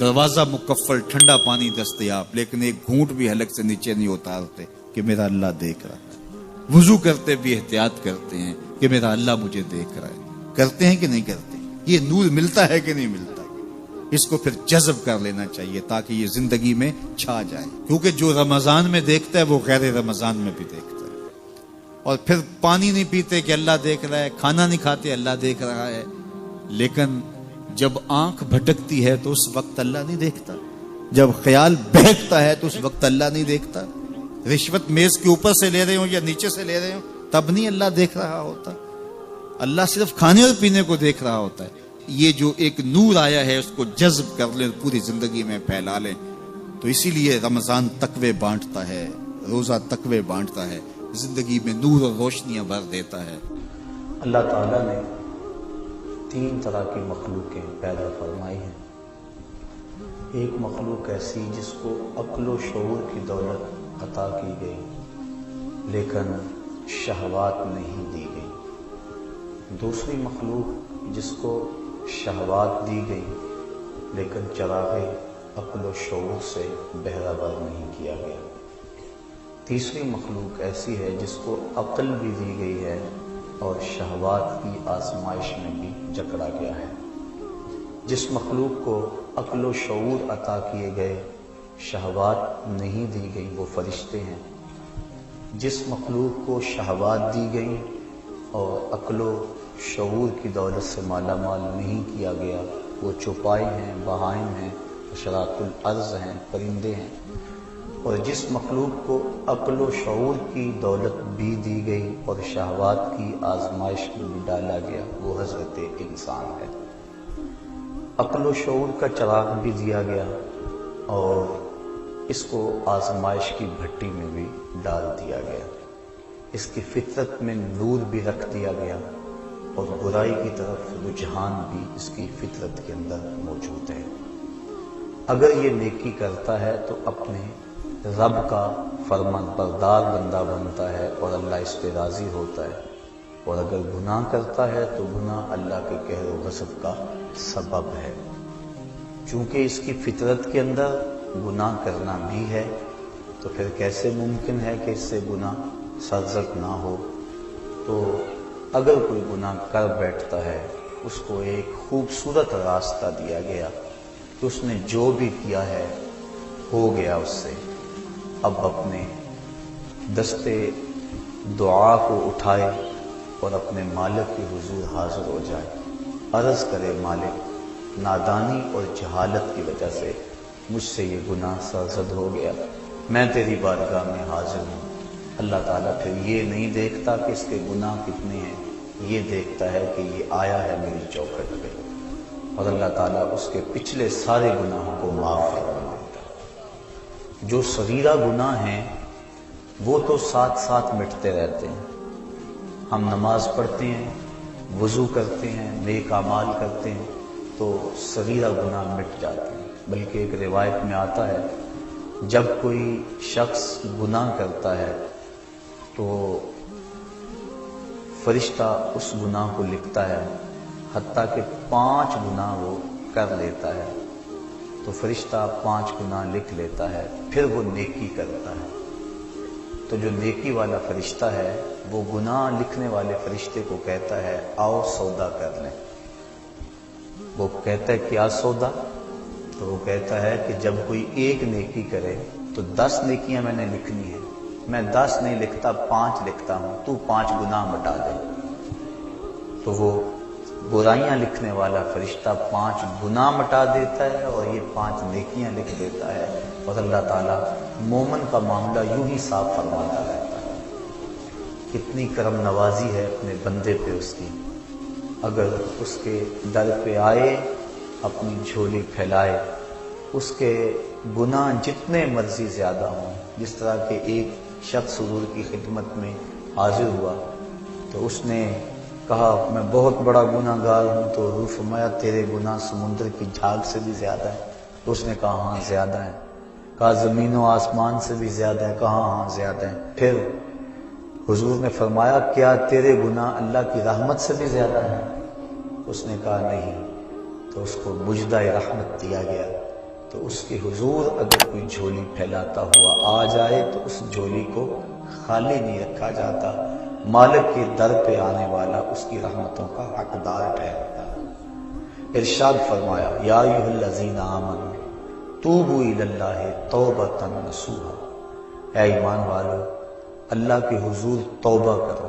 دروازہ مکفل، ٹھنڈا پانی دستیاب، لیکن ایک گھونٹ بھی حلق سے نیچے نہیں اتارتے کہ میرا اللہ دیکھ رہا ہے۔ وضو کرتے بھی احتیاط کرتے ہیں کہ میرا اللہ مجھے دیکھ رہا ہے۔ کرتے ہیں کہ نہیں کرتے؟ یہ نور ملتا ہے کہ نہیں ملتا؟ اس کو پھر جذب کر لینا چاہیے تاکہ یہ زندگی میں چھا جائے، کیونکہ جو رمضان میں دیکھتا ہے وہ غیر رمضان میں بھی دیکھتا ہے۔ اور پھر پانی نہیں پیتے کہ اللہ دیکھ رہا ہے، کھانا نہیں کھاتے اللہ دیکھ رہا ہے، لیکن جب آنکھ بھٹکتی ہے تو اس وقت اللہ نہیں دیکھتا، جب خیال بہکتا ہے تو اس وقت اللہ نہیں دیکھتا۔ رشوت میز کے اوپر سے لے رہے ہوں یا نیچے سے لے رہے ہوں تب نہیں اللہ دیکھ رہا ہوتا، اللہ صرف کھانے اور پینے کو دیکھ رہا ہوتا ہے۔ یہ جو ایک نور آیا ہے اس کو جذب کر لیں، پوری زندگی میں پھیلا لیں۔ تو اسی لیے رمضان تقوی بانٹتا ہے، روزہ تقوی بانٹتا ہے، زندگی میں نور اور روشنیاں بھر دیتا ہے۔ اللہ تعالیٰ نے 3 طرح کی مخلوقیں پیدا فرمائی ہیں۔ ایک مخلوق ایسی جس کو عقل و شعور کی دولت عطا کی گئی لیکن شہوات نہیں دی گئی۔ دوسری مخلوق جس کو شہوات دی گئی لیکن چراغ عقل و شعور سے بہرہ ور نہیں کیا گیا۔ تیسری مخلوق ایسی ہے جس کو عقل بھی دی گئی ہے اور شہوات کی آزمائش میں بھی جکڑا گیا ہے۔ جس مخلوق کو عقل و شعور عطا کیے گئے، شہوات نہیں دی گئی، وہ فرشتے ہیں۔ جس مخلوق کو شہوات دی گئی اور عقل و شعور کی دولت سے مالا مال نہیں کیا گیا، وہ چوپائے ہیں، بہائم ہیں، حشرات الارض ہیں، پرندے ہیں۔ اور جس مخلوق کو عقل و شعور کی دولت بھی دی گئی اور شہوات کی آزمائش میں بھی ڈالا گیا، وہ حضرت انسان ہے۔ عقل و شعور کا چراغ بھی دیا گیا اور اس کو آزمائش کی بھٹی میں بھی ڈال دیا گیا۔ اس کی فطرت میں نور بھی رکھ دیا گیا اور برائی کی طرف رجحان بھی اس کی فطرت کے اندر موجود ہے۔ اگر یہ نیکی کرتا ہے تو اپنے رب کا فرمان بردار بندہ بنتا ہے اور اللہ اس پہ راضی ہوتا ہے، اور اگر گناہ کرتا ہے تو گناہ اللہ کے قہر و غضب کا سبب ہے۔ چونکہ اس کی فطرت کے اندر گناہ کرنا بھی ہے تو پھر کیسے ممکن ہے کہ اس سے گناہ سرزد نہ ہو؟ تو اگر کوئی گناہ کر بیٹھتا ہے اس کو ایک خوبصورت راستہ دیا گیا کہ اس نے جو بھی کیا ہے ہو گیا اس سے، اب اپنے دستے دعا کو اٹھائے اور اپنے مالک کے حضور حاضر ہو جائے، عرض کرے مالک نادانی اور جہالت کی وجہ سے مجھ سے یہ گناہ سرزد ہو گیا، میں تیری بارگاہ میں حاضر ہوں۔ اللہ تعالیٰ پھر یہ نہیں دیکھتا کہ اس کے گناہ کتنے ہیں، یہ دیکھتا ہے کہ یہ آیا ہے میری چوکھٹ پہ، اور اللہ تعالیٰ اس کے پچھلے سارے گناہوں کو معاف فرما دیتا ہے۔ جو صغیرہ گناہ ہیں وہ تو ساتھ ساتھ مٹتے رہتے ہیں۔ ہم نماز پڑھتے ہیں، وضو کرتے ہیں، نیک اعمال کرتے ہیں تو صغیرہ گناہ مٹ جاتے ہیں۔ بلکہ ایک روایت میں آتا ہے جب کوئی شخص گناہ کرتا ہے تو فرشتہ اس گناہ کو لکھتا ہے، حتیٰ کہ 5 گناہ وہ کر لیتا ہے تو فرشتہ 5 گناہ لکھ لیتا ہے، پھر وہ نیکی کرتا ہے تو جو نیکی والا فرشتہ ہے وہ گناہ لکھنے والے فرشتے کو کہتا ہے آؤ سودا کر لیں۔ وہ کہتا ہے کیا سودا؟ تو وہ کہتا ہے کہ جب کوئی ایک نیکی کرے تو 10 نیکیاں میں نے لکھنی ہیں، میں 10 نہیں لکھتا 5 لکھتا ہوں، تو 5 گناہ مٹا دے۔ تو وہ برائیاں لکھنے والا فرشتہ 5 گناہ مٹا دیتا ہے اور یہ 5 نیکیاں لکھ دیتا ہے، اور اللہ تعالیٰ مومن کا معاملہ یوں ہی صاف فرماتا رہتا ہے۔ کتنی کرم نوازی ہے اپنے بندے پہ اس کی، اگر اس کے در پہ آئے اپنی جھولی پھیلائے، اس کے گناہ جتنے مرضی زیادہ ہوں، جس طرح کہ ایک شخص حضور کی خدمت میں حاضر ہوا تو اس نے کہا میں بہت بڑا گناہ گار ہوں، تو حضور فرمایا تیرے گناہ سمندر کی جھاگ سے بھی زیادہ ہے؟ تو اس نے کہا ہاں زیادہ ہے۔ کہا زمین و آسمان سے بھی زیادہ ہے؟ کہا ہاں زیادہ ہے۔ پھر حضور نے فرمایا کیا تیرے گناہ اللہ کی رحمت سے بھی زیادہ ہے؟ اس نے کہا نہیں۔ تو اس کو مجدہ رحمت دیا گیا تو اس کے حضور اگر کوئی جھولی پھیلاتا ہوا آ جائے تو اس جھولی کو خالی نہیں رکھا جاتا، مالک کے در پہ آنے والا اس کی رحمتوں کا حقدار ٹھہرتا ہے۔ ارشاد فرمایا یا ایھا الذین آمنوا توبوا الی اللہ توبۃ نصوحا، اے ایمان والو اللہ کے حضور توبہ کرو۔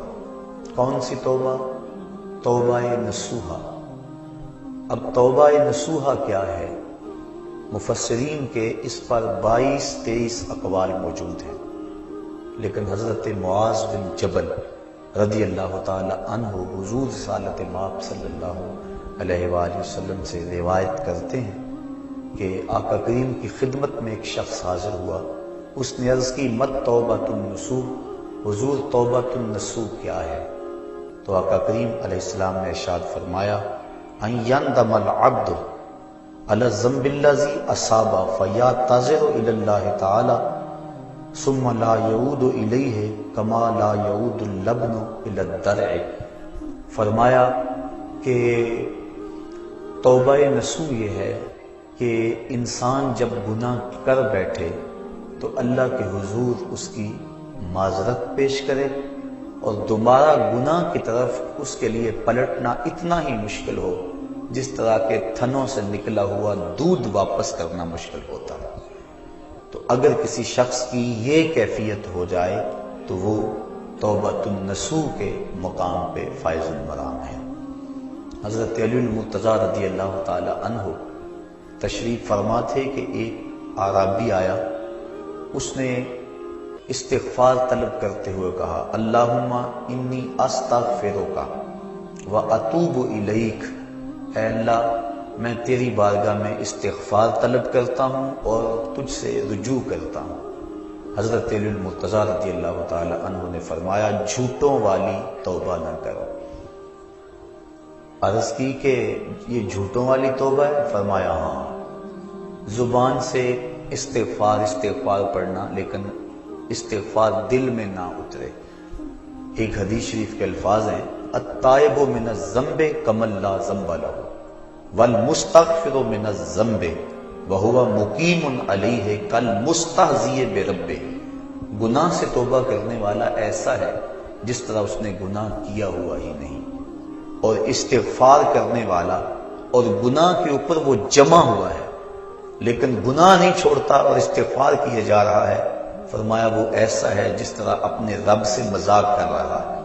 کون سی توبہ؟ توبہ نصوحا۔ اب توبہ نصوحا کیا ہے؟ مفسرین کے اس پر 22-23 اقوال موجود ہیں، لیکن حضرت معاذ بن جبل رضی اللہ تعالی عنہ حضور رسالت مآب صلی اللہ علیہ وآلہ وسلم سے روایت کرتے ہیں کہ آقا کریم کی خدمت میں ایک شخص حاضر ہوا، اس نے عرض کی مت توبۃ النصوح، حضور توبۃ النصوح کیا ہے؟ تو آقا کریم علیہ السلام نے ارشاد فرمایا ان یندم العبد علی الذنب الذی اصاب فیعتذر الی اللہ تعالی ثم لا یعود الیہ کما لا یعود اللبن الی الدرع۔ فرمایا کہ توبہ نصوح یہ ہے کہ انسان جب گناہ کر بیٹھے تو اللہ کے حضور اس کی معذرت پیش کرے اور دوبارہ گناہ کی طرف اس کے لیے پلٹنا اتنا ہی مشکل ہو جس طرح کے تھنوں سے نکلا ہوا دودھ واپس کرنا مشکل ہوتا ہے۔ تو اگر کسی شخص کی یہ کیفیت ہو جائے تو وہ توبۃ النصوح کے مقام پہ فائز المرام ہے۔ حضرت علی المرتضیٰ رضی اللہ تعالی عنہ تشریف فرما تھے کہ ایک اعرابی آیا، اس نے استغفار طلب کرتے ہوئے کہا اللہم انی استغفرک واتوب الیک، اے اللہ میں تیری بارگاہ میں استغفار طلب کرتا ہوں اور تجھ سے رجوع کرتا ہوں۔ حضرت علی المرتضیٰ رضی اللہ تعالی عنہ نے فرمایا جھوٹوں والی توبہ نہ کرو۔ عرض کی کہ یہ جھوٹوں والی توبہ ہے؟ فرمایا ہاں، زبان سے استغفار پڑھنا لیکن استغفار دل میں نہ اترے۔ ایک حدیث شریف کے الفاظ ہیں التائب من الذنب کمن لا ذنب لہ والمستغفر من الذنب وہو مقیم علیہ کالمستہزئ بربہ۔ گناہ سے توبہ کرنے والا ایسا ہے جس طرح اس نے گناہ کیا ہوا ہی نہیں، اور استغفار کرنے والا اور گناہ کے اوپر وہ جمع ہوا ہے لیکن گناہ نہیں چھوڑتا اور استغفار کیے جا رہا ہے، فرمایا وہ ایسا ہے جس طرح اپنے رب سے مذاق کر رہا ہے۔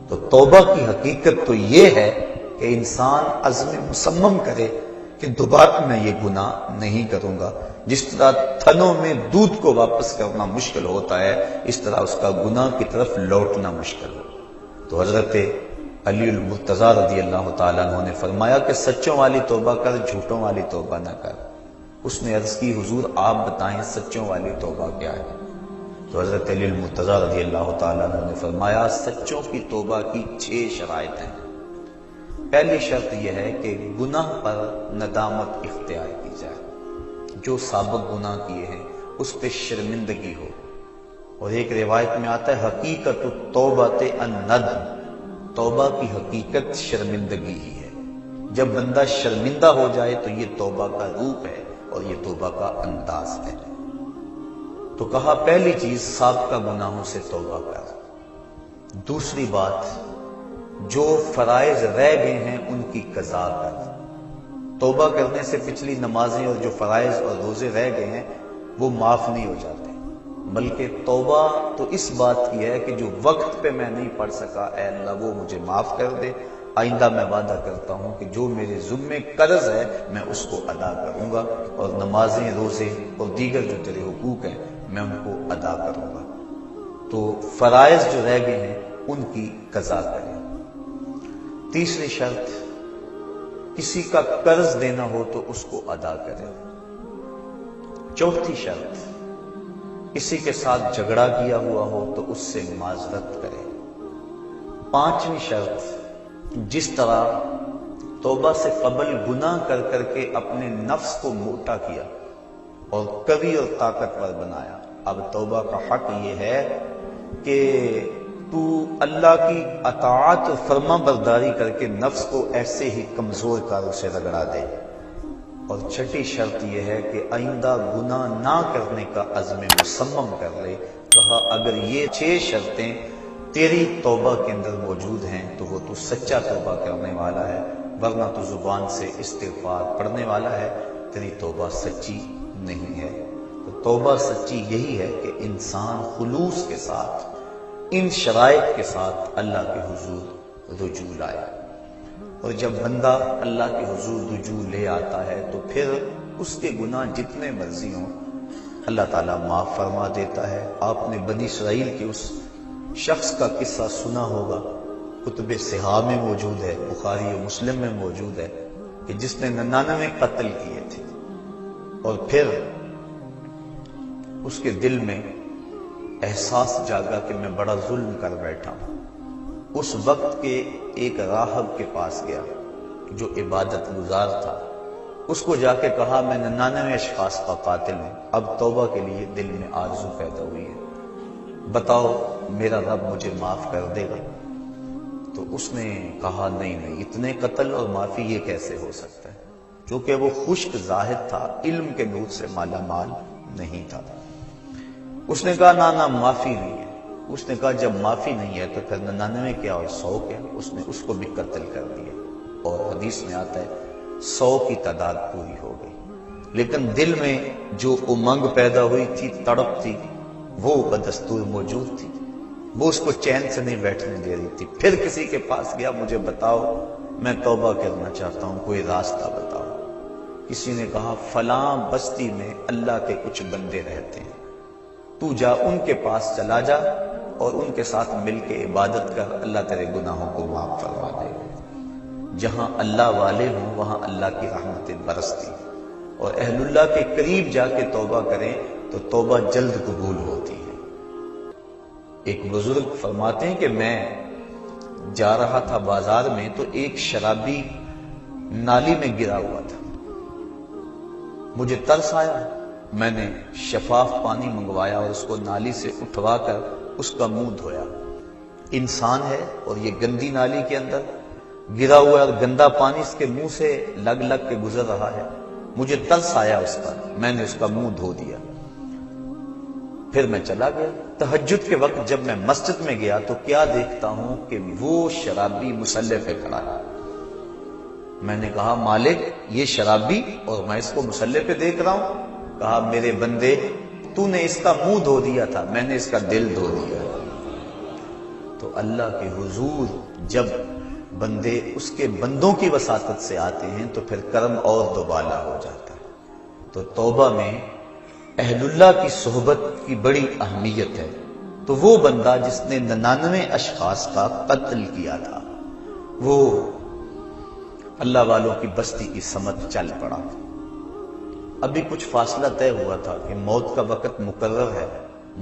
تو توبہ کی حقیقت تو یہ ہے کہ انسان عزم مصمم کرے کہ دوبارہ میں یہ گناہ نہیں کروں گا۔ جس طرح تھنوں میں دودھ کو واپس کرنا مشکل ہوتا ہے، اس طرح اس کا گناہ کی طرف لوٹنا مشکل ہو۔ تو حضرت علی المرتضیٰ رضی اللہ تعالیٰ عنہ نے فرمایا کہ سچوں والی توبہ کر، جھوٹوں والی توبہ نہ کر۔ اس نے عرض کی حضور آپ بتائیں سچوں والی توبہ کیا ہے؟ تو حضرت علی المرتضیٰ رضی اللہ تعالیٰ عنہ نے فرمایا سچوں کی توبہ کی 6 شرائط ہیں۔ پہلی شرط یہ ہے کہ گناہ پر ندامت اختیار کی جائے، جو سابق گناہ کیے ہیں اس پہ شرمندگی ہو، اور ایک روایت میں آتا ہے حقیقت التوبۃ الندم، توبہ کی حقیقت شرمندگی ہی ہے۔ جب بندہ شرمندہ ہو جائے تو یہ توبہ کا روپ ہے اور یہ توبہ کا انداز ہے۔ تو کہا پہلی چیز سابقہ گناہوں سے توبہ کر۔ دوسری بات جو فرائض رہ گئے ہیں ان کی قضا کر۔ توبہ کرنے سے پچھلی نمازیں اور جو فرائض اور روزے رہ گئے ہیں وہ معاف نہیں ہو جاتے، بلکہ توبہ تو اس بات کی ہے کہ جو وقت پہ میں نہیں پڑھ سکا اے اللہ وہ مجھے معاف کر دے، آئندہ میں وعدہ کرتا ہوں کہ جو میرے ذمے قرض ہے میں اس کو ادا کروں گا، اور نمازیں روزے اور دیگر جو تیرے حقوق ہیں میں ان کو ادا کروں گا۔ تو فرائض جو رہ گئے ہیں ان کی قضا کریں۔ تیسری شرط کسی کا قرض دینا ہو تو اس کو ادا کرے۔ چوتھی شرط کسی کے ساتھ جھگڑا کیا ہوا ہو تو اس سے معذرت کرے۔ پانچویں شرط جس طرح توبہ سے قبل گناہ کر کر کے اپنے نفس کو موٹا کیا اور قوی اور طاقتور بنایا، اب توبہ کا حق یہ ہے کہ تو اللہ کی اطاعت و فرما برداری کر کے نفس کو ایسے ہی کمزور کر اسے رگڑا دے، اور چھٹی شرط یہ ہے کہ آئندہ گناہ نہ کرنے کا عزم مصمم کر لے۔ کہا اگر یہ 6 شرطیں تیری توبہ کے اندر موجود ہیں تو وہ تو سچا توبہ کرنے والا ہے، ورنہ تو زبان سے استغفار پڑھنے والا ہے، تیری توبہ سچی نہیں ہے۔ تو توبہ سچی یہی ہے کہ انسان خلوص کے ساتھ ان شرائط کے ساتھ اللہ کے حضور رجوع لائے، اور جب بندہ اللہ کے حضور رجوع لے آتا ہے تو پھر اس کے گناہ جتنے مرضی ہوں اللہ تعالیٰ معاف فرما دیتا ہے۔ آپ نے بنی اسرائیل کے اس شخص کا قصہ سنا ہوگا، کتب صحاح میں موجود ہے، بخاری و مسلم میں موجود ہے، کہ جس نے 99 قتل کیے تھے، اور پھر اس کے دل میں احساس جاگا کہ میں بڑا ظلم کر بیٹھا ہوں۔ اس وقت کے ایک راہب کے پاس گیا جو عبادت گزار تھا، اس کو جا کے کہا میں 99 اشخاص کا قاتل ہوں، اب توبہ کے لیے دل میں آرزو پیدا ہوئی ہے، بتاؤ میرا رب مجھے معاف کر دے گا؟ تو اس نے کہا نہیں، اتنے قتل اور معافی یہ کیسے ہو سکتا ہے، کیونکہ وہ خشک زاہد تھا، علم کے نور سے مالا مال نہیں تھا۔ اس نے کہا نہ معافی نہیں ہے۔ اس نے کہا جب معافی نہیں ہے تو پھر 99 کیا اور 100 کیا؟ اس نے اس کو بھی قتل کر دیا، اور حدیث میں آتا ہے 100 کی تعداد پوری ہو گئی، لیکن دل میں جو امنگ پیدا ہوئی تھی، تڑپ تھی، وہ بدستور موجود تھی، وہ اس کو چین سے نہیں بیٹھنے دے رہی تھی۔ پھر کسی کے پاس گیا، مجھے بتاؤ میں توبہ کرنا چاہتا ہوں، کوئی راستہ بتاؤ۔ کسی نے کہا فلاں بستی میں اللہ کے کچھ بندے رہتے ہیں، تو جا ان کے پاس چلا جا اور ان کے ساتھ مل کے عبادت کر، اللہ تیرے گناہوں کو معاف فرما دے گا۔ جہاں اللہ والے ہوں وہاں اللہ کی رحمتیں برستی، اور اہل اللہ کے قریب جا کے توبہ کریں تو توبہ جلد قبول ہوتی ہے۔ ایک بزرگ فرماتے ہیں کہ میں جا رہا تھا بازار میں تو ایک شرابی نالی میں گرا ہوا تھا، مجھے ترس آیا، میں نے شفاف پانی منگوایا اور اس کو نالی سے اٹھوا کر اس کا منہ دھویا۔ انسان ہے اور یہ گندی نالی کے اندر گرا ہوا ہے اور گندا پانی اس کے منہ سے لگ کے گزر رہا ہے، مجھے ترس آیا اس پر، میں نے اس کا منہ دھو دیا، پھر میں چلا گیا۔ تہجد کے وقت جب میں مسجد میں گیا تو کیا دیکھتا ہوں کہ وہ شرابی مصلی پہ کھڑا ہے۔ میں نے کہا مالک یہ شرابی اور میں اس کو مصلی پہ دیکھ رہا ہوں؟ کہا میرے بندے تو نے اس کا منہ دھو دیا تھا، میں نے اس کا دل دھو دیا۔ تو اللہ کے حضور جب بندے اس کے بندوں کی وساطت سے آتے ہیں تو پھر کرم اور دوبالا ہو جاتا ہے۔ تو توبہ میں اہل اللہ کی صحبت کی بڑی اہمیت ہے۔ تو وہ بندہ جس نے 99 اشخاص کا قتل کیا تھا، وہ اللہ والوں کی بستی کی سمت چل پڑا۔ ابھی کچھ فاصلہ طے ہوا تھا کہ موت کا وقت مقرر ہے،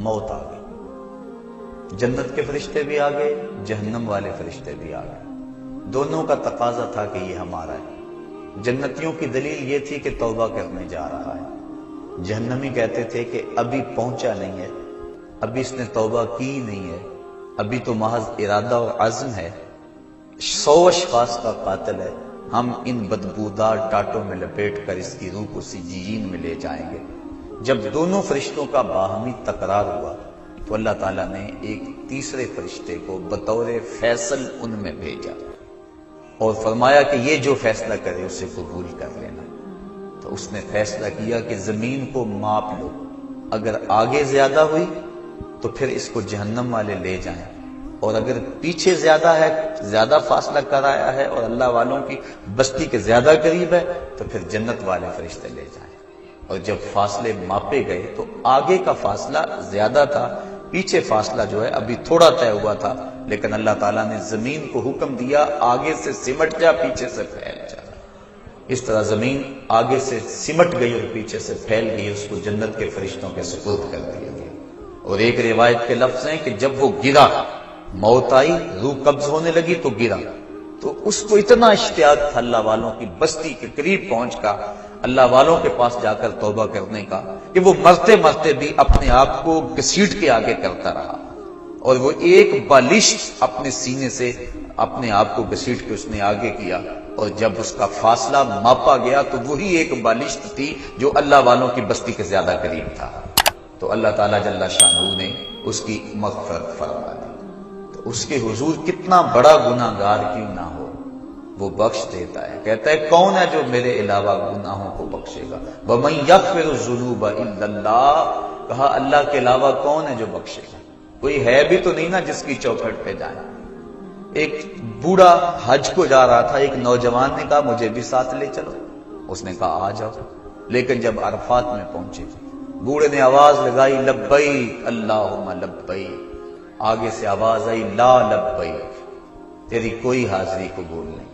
موت آ گئی، جنت کے فرشتے بھی آ گئے، جہنم والے فرشتے بھی آ گئے، دونوں کا تقاضا تھا کہ یہ ہمارا ہے۔ جنتیوں کی دلیل یہ تھی کہ توبہ کرنے جا رہا ہے، جہنمی کہتے تھے کہ ابھی پہنچا نہیں ہے، ابھی اس نے توبہ کی نہیں ہے، ابھی تو محض ارادہ اور عزم ہے، 100 اشخاص کا قاتل ہے، ہم ان بدبودار ٹاٹوں میں لپیٹ کر اس کی روح کو سجین میں لے جائیں گے۔ جب دونوں فرشتوں کا باہمی تکرار ہوا تو اللہ تعالیٰ نے ایک تیسرے فرشتے کو بطور فیصل ان میں بھیجا اور فرمایا کہ یہ جو فیصلہ کرے اسے قبول کر لینا۔ تو اس نے فیصلہ کیا کہ زمین کو ماپ لو، اگر آگے زیادہ ہوئی تو پھر اس کو جہنم والے لے جائیں، اور اگر پیچھے زیادہ ہے، زیادہ فاصلہ کرایا ہے اور اللہ والوں کی بستی کے زیادہ قریب ہے تو پھر جنت والے فرشتے لے جائیں۔ اور جب فاصلے ماپے گئے تو آگے کا فاصلہ زیادہ تھا، پیچھے فاصلہ جو ہے ابھی تھوڑا طے ہوا تھا، لیکن اللہ تعالیٰ نے زمین کو حکم دیا آگے سے سمٹ جا، پیچھے سے پھیل جا۔ اس طرح زمین آگے سے سمٹ گئی اور پیچھے سے پھیل گئی، اس کو جنت کے فرشتوں کے سپرد کر دیا گیا۔ اور ایک روایت کے لفظ ہیں کہ جب وہ گرا، موت آئی، روح قبض ہونے لگی تو گرا، تو اس کو اتنا اشتیاق تھا اللہ والوں کی بستی کے قریب پہنچ کا، اللہ والوں کے پاس جا کر توبہ کرنے کا، کہ وہ مرتے مرتے بھی اپنے آپ کو گھسیٹ کے آگے کرتا رہا، اور وہ ایک بالش اپنے سینے سے اپنے آپ کو گھسیٹ کے اس نے آگے کیا، اور جب اس کا فاصلہ ماپا گیا تو وہی ایک بالشت تھی جو اللہ والوں کی بستی کے زیادہ قریب تھا، تو اللہ تعالیٰ جل شانہ نے اس کی مغفرت فرما دی۔ تو اس کے حضور کتنا بڑا گناہ گار کیوں نہ ہو، وہ بخش دیتا ہے۔ کہتا ہے کون ہے جو میرے علاوہ گناہوں کو بخشے گا؟ وَمَن يَغْفِرُ الذُّنُوبَ إِلَّا اللَّهُ، کہا اللہ کے علاوہ کون ہے جو بخشے گا؟ کوئی ہے بھی تو نہیں نا جس کی چوکھٹ پہ جائیں۔ ایک بوڑھا حج کو جا رہا تھا، ایک نوجوان نے کہا مجھے بھی ساتھ لے چلو، اس نے کہا آ جاؤ، لیکن جب عرفات میں پہنچے بوڑھے نے آواز لگائی لبیک اللہم لبیک، آگے سے آواز آئی لا لبیک، تیری کوئی حاضری قبول نہیں۔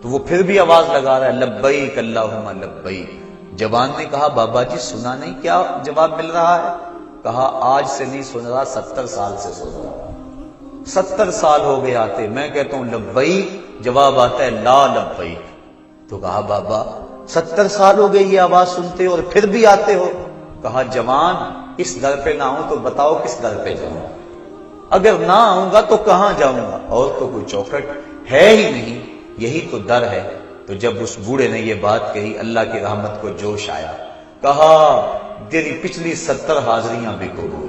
تو وہ پھر بھی آواز لگا رہا ہے لبیک اللہم لبیک۔ جوان نے کہا بابا جی سنا نہیں کیا جواب مل رہا ہے؟ کہا آج سے نہیں سن رہا، 70 سال سے سن رہا، 70 سال ہو گئے آتے، میں کہتا ہوں لبیک، جواب آتا ہے لا لبیک۔ تو کہا بابا 70 سال ہو گئے یہ آواز سنتے اور پھر بھی آتے ہو؟ کہا جوان اس در پہ نہ ہوں تو بتاؤ کس در پہ جاؤں؟ اگر نہ آؤں گا تو کہاں جاؤں گا؟ اور تو کوئی چوکھٹ ہے ہی نہیں، یہی تو در ہے۔ تو جب اس بوڑھے نے یہ بات کہی اللہ کی رحمت کو جوش آیا، کہا تیری پچھلی 70 حاضریاں بھی قبول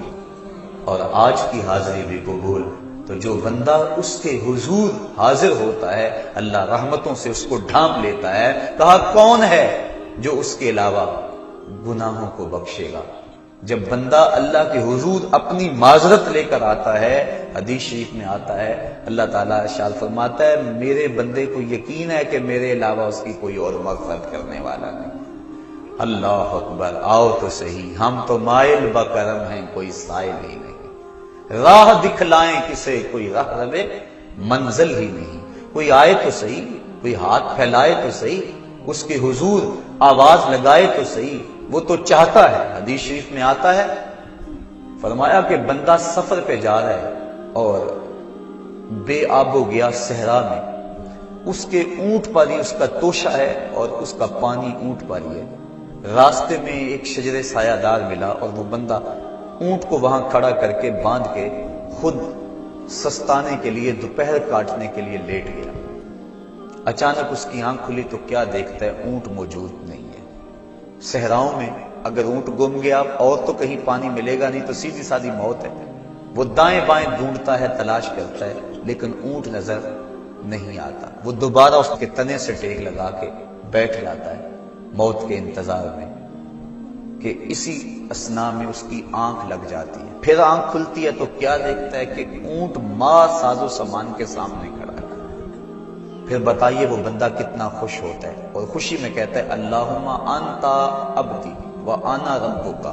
اور آج کی حاضری بھی قبول۔ تو جو بندہ اس کے حضور حاضر ہوتا ہے اللہ رحمتوں سے اس کو ڈھانپ لیتا ہے۔ کہا کون ہے جو اس کے علاوہ گناہوں کو بخشے گا؟ جب بندہ اللہ کے حضور اپنی معذرت لے کر آتا ہے، حدیث شریف میں آتا ہے اللہ تعالیٰ ارشاد فرماتا ہے میرے بندے کو یقین ہے کہ میرے علاوہ اس کی کوئی اور مغفرت کرنے والا نہیں۔ اللہ اکبر، آؤ تو صحیح، ہم تو مائل بکرم ہیں کوئی سائل ہی نہیں، راہ دکھلائیں کسے کوئی راہ رہے منزل ہی نہیں، کوئی آئے تو صحیح، کوئی ہاتھ پھیلائے تو صحیح، اس کے حضور آواز لگائے تو صحیح، وہ تو چاہتا ہے۔ حدیث شریف میں آتا ہے فرمایا کہ بندہ سفر پہ جا رہا ہے اور بے آب و گیا صحرا میں، اس کے اونٹ پر ہی اس کا توشہ ہے اور اس کا پانی اونٹ پر ہی ہے، راستے میں ایک شجر سایہ دار ملا اور وہ بندہ اونٹ کو وہاں کھڑا کر کے باندھ کے خود سستانے کے لیے دوپہر کاٹنے کے لیے لیٹ گیا۔ اچانک اس کی آنکھ کھلی تو کیا دیکھتا ہے اونٹ موجود نہیں ہے۔ صحراؤں میں اگر اونٹ گم گیا اور تو کہیں پانی ملے گا نہیں تو سیدھی سادھی موت ہے۔ وہ دائیں بائیں ڈھونڈتا ہے، تلاش کرتا ہے، لیکن اونٹ نظر نہیں آتا۔ وہ دوبارہ اس کے تنے سے ٹیک لگا کے بیٹھ جاتا ہے موت کے انتظار میں کہ اسی اسنا میں اس کی آنکھ لگ جاتی ہے۔ پھر آنکھ کھلتی ہے تو کیا دیکھتا ہے کہ اونٹ ماں ساز و سامان کے سامنے کھڑا ہے۔ پھر بتائیے وہ بندہ کتنا خوش ہوتا ہے اور خوشی میں کہتا ہے اللہم انتا عبدی وانا ربک،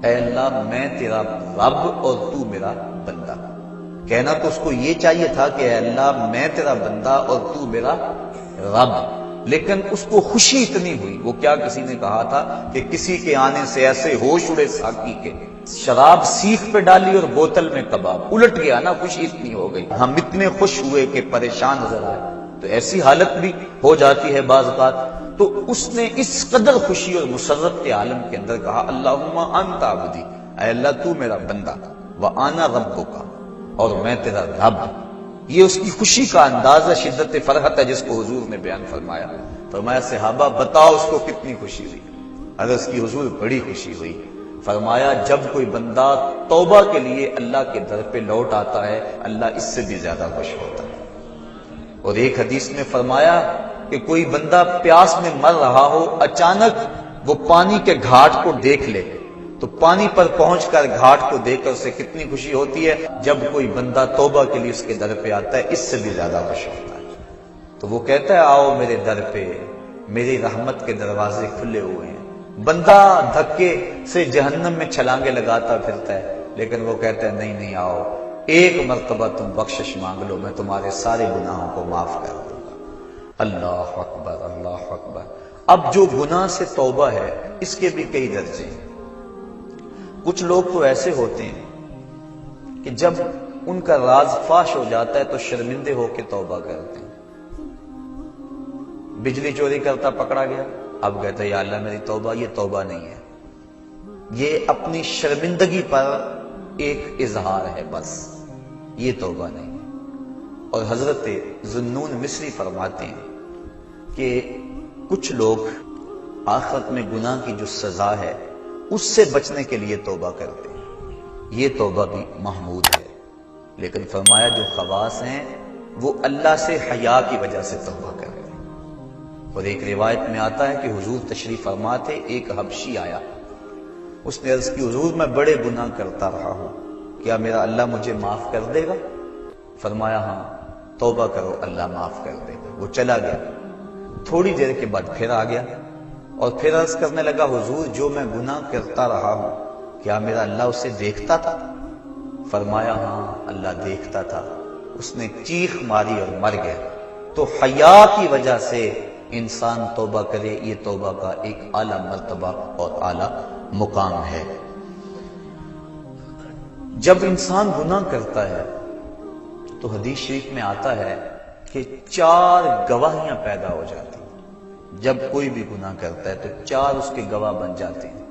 اے اللہ میں تیرا رب اور تو میرا بندہ۔ کہنا تو اس کو یہ چاہیے تھا کہ اے اللہ میں تیرا بندہ اور تو میرا رب، لیکن اس کو خوشی اتنی ہوئی، وہ کیا کسی نے کہا تھا کہ کسی کے آنے سے ایسے ہوش اڑے ساقی کے، شراب سیخ پہ ڈالی اور بوتل میں کباب، الٹ گیا نا، خوشی اتنی ہو گئی۔ ہم اتنے خوش ہوئے کہ پریشان نظر آئے، تو ایسی حالت بھی ہو جاتی ہے بعض اوقات۔ تو اس نے اس قدر خوشی اور مسرت کے عالم کے اندر کہا اللہم انت عبدی، اے اللہ تو میرا بندہ، وانا ربک، اور میں تیرا رب۔ یہ اس کی خوشی کا انداز ہے، شدت فرحت ہے جس کو حضور نے بیان فرمایا۔ فرمایا صحابہ بتاؤ اس کو کتنی خوشی ہوئی؟ عرض کی حضور بڑی خوشی ہوئی۔ فرمایا جب کوئی بندہ توبہ کے لیے اللہ کے در پہ لوٹ آتا ہے اللہ اس سے بھی زیادہ خوش ہوتا ہے۔ اور ایک حدیث میں فرمایا کہ کوئی بندہ پیاس میں مر رہا ہو، اچانک وہ پانی کے گھاٹ کو دیکھ لے تو پانی پر پہنچ کر گھاٹ کو دیکھ کر اسے کتنی خوشی ہوتی ہے۔ جب کوئی بندہ توبہ کے لیے اس کے در پہ آتا ہے اس سے بھی زیادہ خوش ہوتا ہے۔ تو وہ کہتا ہے آؤ میرے در پہ، میری رحمت کے دروازے کھلے ہوئے ہیں۔ بندہ دھکے سے جہنم میں چھلانگے لگاتا پھرتا ہے، لیکن وہ کہتا ہے نہیں نہیں، آؤ ایک مرتبہ تم بخشش مانگ لو، میں تمہارے سارے گناہوں کو معاف کر دوں گا۔ اللہ اکبر، اللہ اکبر۔ اب جو گناہ سے توبہ ہے اس کے بھی کئی درجے ہیں۔ کچھ لوگ تو ایسے ہوتے ہیں کہ جب ان کا راز فاش ہو جاتا ہے تو شرمندے ہو کے توبہ کرتے ہیں۔ بجلی چوری کرتا پکڑا گیا، اب کہتا ہے یا اللہ میری توبہ، یہ توبہ نہیں ہے، یہ اپنی شرمندگی پر ایک اظہار ہے، بس یہ توبہ نہیں ہے۔ اور حضرت ذو النون مصری فرماتے ہیں کہ کچھ لوگ آخرت میں گناہ کی جو سزا ہے اس سے بچنے کے لیے توبہ کرتے ہیں، یہ توبہ بھی محمود ہے، لیکن فرمایا جو خواص ہیں وہ اللہ سے حیا کی وجہ سے توبہ کرتے ہیں۔ اور ایک روایت میں آتا ہے کہ حضور تشریف فرما تھے، ایک حبشی آیا، اس نے عرض کی حضور میں بڑے گناہ کرتا رہا ہوں، کیا میرا اللہ مجھے معاف کر دے گا؟ فرمایا ہاں توبہ کرو اللہ معاف کر دے گا۔ وہ چلا گیا، تھوڑی دیر کے بعد پھر آ گیا اور پھر عرض کرنے لگا حضور جو میں گناہ کرتا رہا ہوں کیا میرا اللہ اسے دیکھتا تھا؟ فرمایا ہاں اللہ دیکھتا تھا، اس نے چیخ ماری اور مر گیا۔ تو حیا کی وجہ سے انسان توبہ کرے، یہ توبہ کا ایک اعلیٰ مرتبہ اور اعلیٰ مقام ہے۔ جب انسان گناہ کرتا ہے تو حدیث شریف میں آتا ہے کہ 4 گواہیاں پیدا ہو جاتی ہیں۔ جب کوئی بھی گناہ کرتا ہے تو 4 اس کے گواہ بن جاتے ہیں۔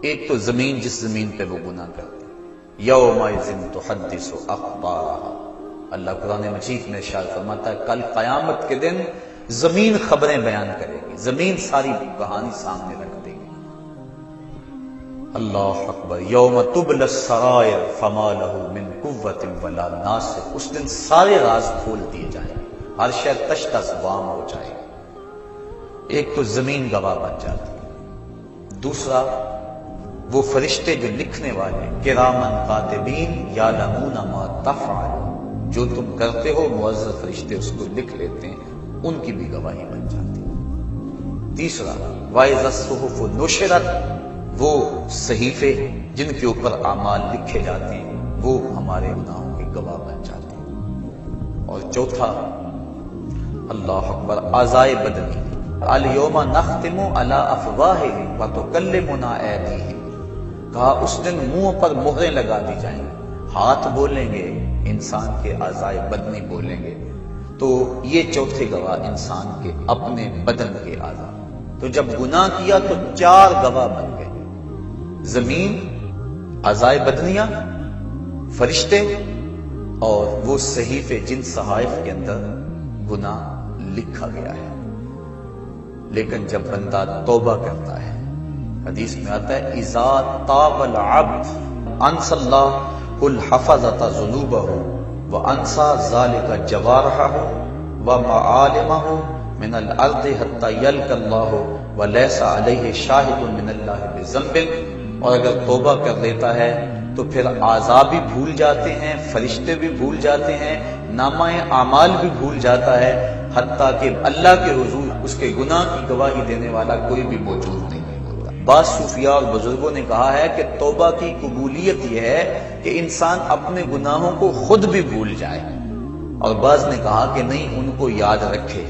ایک تو زمین، جس زمین پہ وہ گناہ کرتا ہے، یومئذ تحدث اخبارہا، اللہ قرآن مجید میں ارشاد فرماتا ہے کل قیامت کے دن زمین خبریں بیان کرے گی، زمین ساری کہانی سامنے رکھ دے گی۔ اللہ اکبر، یوم تبلی السرائر فما لہ من قوت ولا ناصر، اس دن سارے راز کھول دیے جائیں، ہر شے تش تش وام ہو جائے۔ ایک تو زمین گواہ بن جاتی ہے، دوسرا وہ فرشتے جو لکھنے والے کرامن کاتبین یعلمون ما تفعل، جو تم کرتے ہو معزز فرشتے اس کو لکھ لیتے ہیں، ان کی بھی گواہی بن جاتی ہے۔ تیسرا وَإِذَا الصُّحُفُ نُشِرَتْ، وہ صحیفے جن کے اوپر اعمال لکھے جاتے ہیں وہ ہمارے گناہوں کے گواہ بن جاتے ہیں۔ اور چوتھا اللہ اکبر، اعضائے بدنی، الیوم نختم علی افواہہم وتکلمنا ایدیہم، کہا اس دن منہ پر مہریں لگا دی جائیں گی، ہاتھ بولیں گے، انسان کے اعضائے بدنی بولیں گے۔ تو یہ چوتھے گواہ انسان کے اپنے بدن کے اعضاء۔ تو جب گناہ کیا تو 4 گواہ بن گئے، زمین، اعضائے بدنیاں، فرشتے اور وہ صحیفے جن صحائف کے اندر گناہ لکھا گیا ہے۔ لیکن جب بندہ توبہ کرتا ہے، حدیث میں آتا ہے اذا تاب العبد انسى الله الحفظة ذنوبه وانسى ذلك جوارحه ومعالمه من الارض حتى يلقى الله وليس عليه شاهد من الله بذنب، اور اگر توبہ کر لیتا ہے تو پھر اعضاء بھی بھول جاتے ہیں، فرشتے بھی بھول جاتے ہیں، نامہ اعمال بھی بھول جاتا ہے، حتیٰ کہ اللہ کے حضور اس کے گناہ کی گواہی دینے والا کوئی بھی موجود نہیں ہوتا۔ بعض صوفیاء اور بزرگوں نے کہا ہے کہ توبہ کی قبولیت یہ ہے کہ انسان اپنے گناہوں کو خود بھی بھول جائے، اور بعض نے کہا کہ نہیں، ان کو یاد رکھے،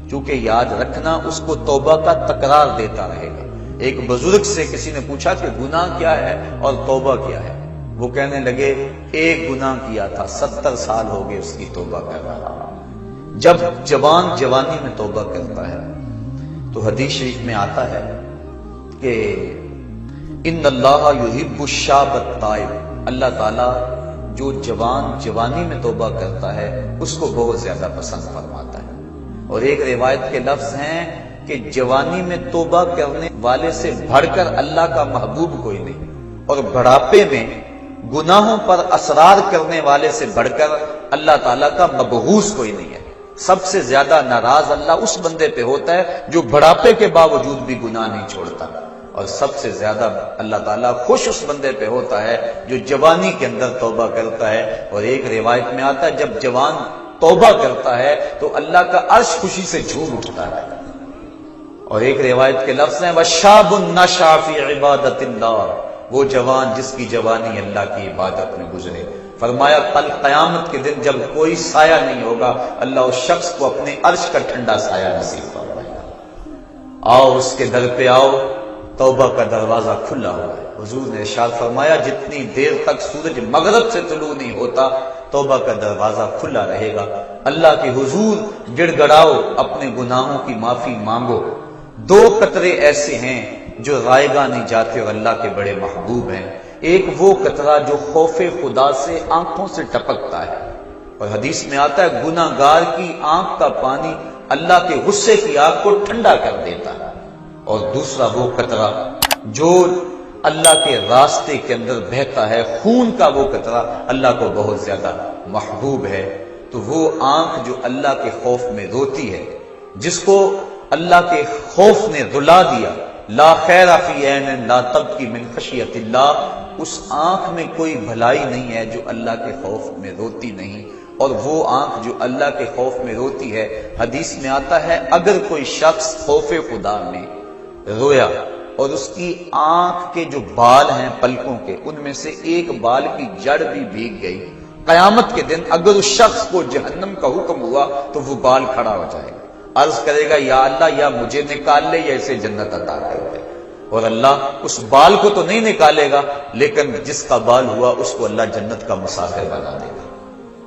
کیونکہ یاد رکھنا اس کو توبہ کا تکرار دیتا رہے گا۔ ایک بزرگ سے کسی نے پوچھا کہ گناہ کیا ہے اور توبہ کیا ہے؟ وہ کہنے لگے ایک گناہ کیا تھا، 70 سال ہو گئے اس کی توبہ کر رہا۔ جب جوان جوانی میں توبہ کرتا ہے تو حدیث شریف میں آتا ہے کہ ان اللہ یحب الشاب التائب، اللہ تعالیٰ جو جوان جوانی میں توبہ کرتا ہے اس کو بہت زیادہ پسند فرماتا ہے۔ اور ایک روایت کے لفظ ہیں کہ جوانی میں توبہ کرنے والے سے بڑھ کر اللہ کا محبوب کوئی نہیں، اور بڑھاپے میں گناہوں پر اصرار کرنے والے سے بڑھ کر اللہ تعالیٰ کا مبغوث کوئی نہیں ہے۔ سب سے زیادہ ناراض اللہ اس بندے پہ ہوتا ہے جو بڑھاپے کے باوجود بھی گناہ نہیں چھوڑتا، اور سب سے زیادہ اللہ تعالیٰ خوش اس بندے پہ ہوتا ہے جو جوانی کے اندر توبہ کرتا ہے۔ اور ایک روایت میں آتا ہے جب جوان توبہ کرتا ہے تو اللہ کا عرش خوشی سے جھوم اٹھتا ہے۔ اور ایک روایت کے لفظ ہیں وَشَابٌ نَشَأَ فِي عِبَادَةِ اللَّهِ، وہ جوان جس کی جوانی اللہ کی عبادت میں گزرے۔ فرمایا کل قیامت کے دن جب کوئی سایہ نہیں ہوگا، اللہ اس شخص کو اپنے عرش کا ٹھنڈا سایہ نصیب فرمائے گا۔ آؤ اس کے در پہ آؤ، توبہ کا دروازہ کھلا ہوا ہے۔ حضور نے ارشاد فرمایا جتنی دیر تک سورج مغرب سے طلوع نہیں ہوتا توبہ کا دروازہ کھلا رہے گا۔ اللہ کے حضور گڑ گڑاؤ، اپنے گناہوں کی معافی مانگو۔ 2 قطرے ایسے ہیں جو رائے گاہ نہیں جاتے اور اللہ کے بڑے محبوب ہیں۔ ایک وہ قطرہ جو خوف خدا سے آنکھوں سے ٹپکتا ہے، اور حدیث میں آتا ہے گناہ گار کی آنکھ کا پانی اللہ کے غصے کی آگ کو ٹھنڈا کر دیتا ہے، اور دوسرا وہ قطرہ جو اللہ کے راستے کے اندر بہتا ہے، خون کا وہ قطرہ اللہ کو بہت زیادہ محبوب ہے۔ تو وہ آنکھ جو اللہ کے خوف میں روتی ہے، جس کو اللہ کے خوف نے رلا دیا، لا خیر فی عین لا تبکی من خشیت اللہ، اس آنکھ میں کوئی بھلائی نہیں ہے جو اللہ کے خوف میں روتی نہیں۔ اور وہ آنکھ جو اللہ کے خوف میں روتی ہے، حدیث میں آتا ہے اگر کوئی شخص خوف خدا میں رویا اور اس کی آنکھ کے جو بال ہیں پلکوں کے، ان میں سے ایک بال کی جڑ بھی بھیگ گئی، قیامت کے دن اگر اس شخص کو جہنم کا حکم ہوا تو وہ بال کھڑا ہو جائے گا، عرض کرے گا یا اللہ یا مجھے نکال لے یا اسے جنت عطا کر دے، اور اللہ اس بال کو تو نہیں نکالے گا، لیکن جس کا بال ہوا اس کو اللہ جنت کا مسافر بنا دے گا۔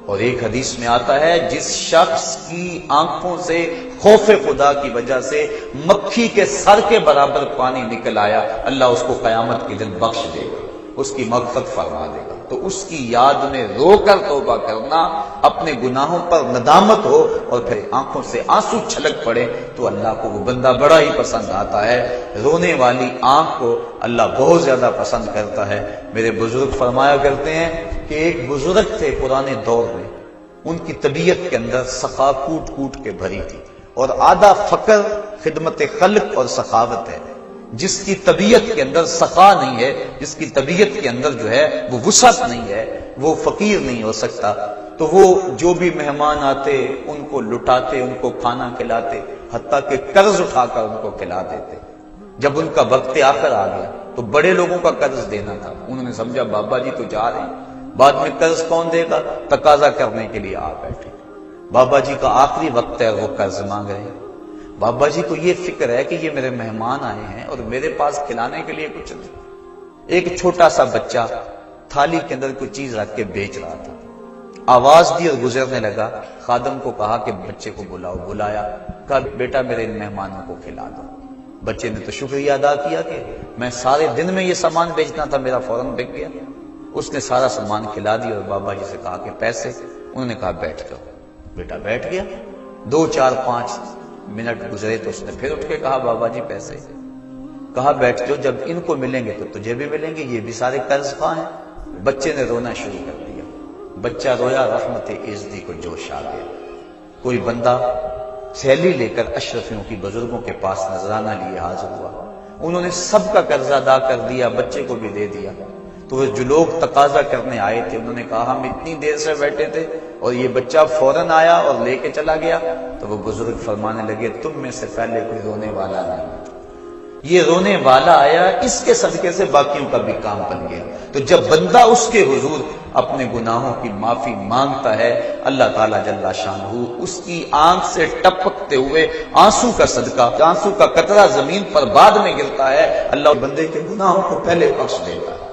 اور ایک حدیث میں آتا ہے جس شخص کی آنکھوں سے خوف خدا کی وجہ سے مکھی کے سر کے برابر پانی نکل آیا، اللہ اس کو قیامت کے دن بخش دے گا، اس کی مغفرت فرما دے گا۔ تو اس کی یاد میں رو کر توبہ کرنا، اپنے گناہوں پر ندامت ہو اور پھر آنکھوں سے آنسو چھلک پڑے، تو اللہ کو وہ بندہ بڑا ہی پسند آتا ہے۔ رونے والی آنکھ کو اللہ بہت زیادہ پسند کرتا ہے۔ میرے بزرگ فرمایا کرتے ہیں کہ ایک بزرگ تھے پرانے دور میں، ان کی طبیعت کے اندر سخا کوٹ کوٹ کے بھری تھی، اور آدھا فقر خدمت خلق اور سخاوت ہے۔ جس کی طبیعت کے اندر سخا نہیں ہے، جس کی طبیعت کے اندر جو ہے وہ وسعت نہیں ہے، وہ فقیر نہیں ہو سکتا۔ تو وہ جو بھی مہمان آتے ان کو لٹاتے، ان کو کھانا کھلاتے، حتیٰ کہ قرض اٹھا کر ان کو کھلا دیتے۔ جب ان کا وقت آخر آ گیا تو بڑے لوگوں کا قرض دینا تھا، انہوں نے سمجھا بابا جی تو جا رہے ہیں، بعد میں قرض کون دے گا، تقاضا کرنے کے لیے آ بیٹھے۔ بابا جی کا آخری وقت ہے، وہ قرض مانگ رہے ہیں۔ بابا جی کو یہ فکر ہے کہ یہ میرے مہمان آئے ہیں اور میرے پاس کھلانے کے لیے کچھ نہیں۔ ایک چھوٹا سا بچہ تھالی کے اندر کوئی چیز رکھ کے بیچ رہا تھا، آواز دی اور گزرنے لگا۔ خادم کو کہا کہ بچے کو بلاؤ، بلایا، کہا بیٹا میرے ان مہمانوں کو کھلا دو۔ بچے نے تو شکریہ ادا کیا کہ میں سارے دن میں یہ سامان بیچنا تھا، میرا فوراً بک گیا۔ اس نے سارا سامان کھلا دیا اور بابا جی سے کہا کہ پیسے، انہوں نے کہا بیٹھ جاؤ۔ بیٹا بیٹھ گیا۔ 2 4 5 منٹ گزرے تو اس نے پھر اٹھ کے کہا بابا جی پیسے، کہا بیٹھ جاؤ، جب ان کو ملیں گے تو تجھے بھی ملیں گے، یہ بھی سارے قرض خواہ ہیں۔ بچے نے رونا شروع کر دیا، بچہ رویا، رحمت عزتی کو جوش آ گیا۔ کوئی بندہ تھیلی لے کر اشرفیوں کی بزرگوں کے پاس نذرانہ لیے حاضر ہوا، انہوں نے سب کا قرض ادا کر دیا، بچے کو بھی دے دیا۔ تو وہ جو لوگ تقاضا کرنے آئے تھے انہوں نے کہا ہم اتنی دیر سے بیٹھے تھے اور یہ بچہ فوراً آیا اور لے کے چلا گیا۔ تو وہ بزرگ فرمانے لگے تم میں سے پہلے کوئی رونے والا نہیں، یہ رونے والا آیا، اس کے صدقے سے باقیوں کا بھی کام بن گیا۔ تو جب بندہ اس کے حضور اپنے گناہوں کی معافی مانگتا ہے، اللہ تعالیٰ جل شانہ اس کی آنکھ سے ٹپکتے ہوئے آنسو کا صدقہ، آنسو کا قطرہ زمین پر بعد میں گرتا ہے، اللہ بندے کے گناہوں کو پہلے بخش دیتا ہے۔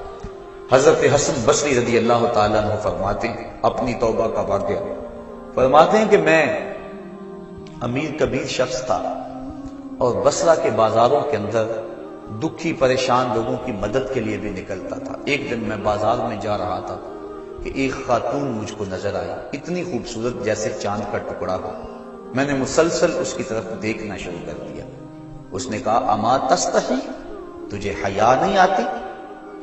حضرت حسن بصری رضی اللہ تعالیٰ عنہ فرماتے ہیں اپنی توبہ کا واقعہ، فرماتے ہیں کہ میں امیر کبیر شخص تھا اور بصرہ کے بازاروں کے اندر دکھی پریشان لوگوں کی مدد کے لیے بھی نکلتا تھا۔ ایک دن میں بازار میں جا رہا تھا کہ ایک خاتون مجھ کو نظر آئی، اتنی خوبصورت جیسے چاند کا ٹکڑا ہو۔ میں نے مسلسل اس کی طرف دیکھنا شروع کر دیا۔ اس نے کہا اما تستحی، تجھے حیا نہیں آتی،